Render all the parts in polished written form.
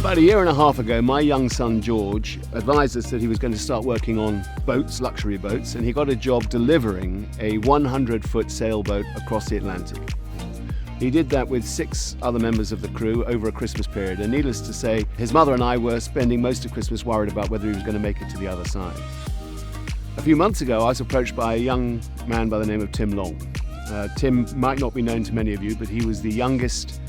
About a year and a half ago, my young son George advised us that he was going to start working on boats, luxury boats, and he got a job delivering a 100-foot sailboat across the Atlantic. He did that with 6 other members of the crew over a Christmas period, and needless to say, his mother and I were spending most of Christmas worried about whether he was going to make it to the other side. A few months ago, I was approached by a young man by the name of Tim Long. Tim might not be known to many of you, but he was the youngest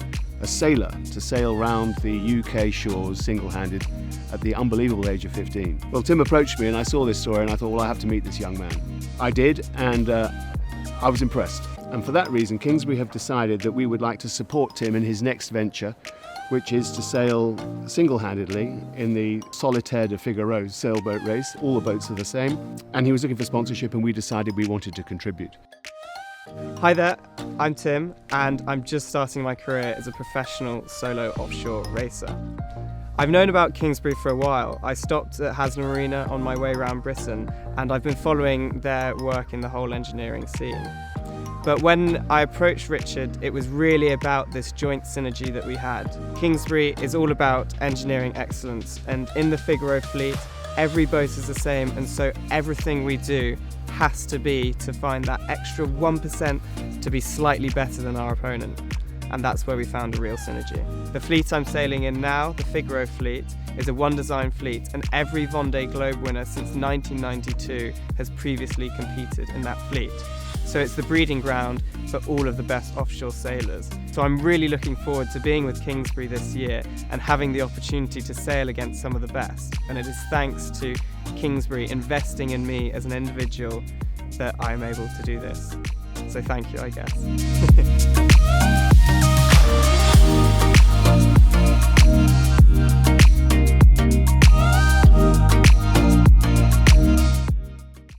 sailor to sail round the UK shores single-handed at the unbelievable age of 15. Well, Tim approached me and I saw this story and I thought, well, I have to meet this young man. I did, and I was impressed. And for that reason, Kingsbury have decided that we would like to support Tim in his next venture, which is to sail single-handedly in the Solitaire de Figaro sailboat race. All the boats are the same. And he was looking for sponsorship and we decided we wanted to contribute. Hi there, I'm Tim and I'm just starting my career as a professional solo offshore racer. I've known about Kingsbury for a while. I stopped at Hasna Marina on my way around Britain and I've been following their work in the whole engineering scene. But when I approached Richard, it was really about this joint synergy that we had. Kingsbury is all about engineering excellence, and in the Figaro fleet, every boat is the same, and so everything we do has to be to find that extra 1% to be slightly better than our opponent. And that's where we found a real synergy. The fleet I'm sailing in now, the Figaro fleet, is a one-design fleet, and every Vendée Globe winner since 1992 has previously competed in that fleet. So it's the breeding ground for all of the best offshore sailors. So I'm really looking forward to being with Kingsbury this year and having the opportunity to sail against some of the best. And it is thanks to Kingsbury investing in me as an individual that I'm able to do this. So thank you, I guess.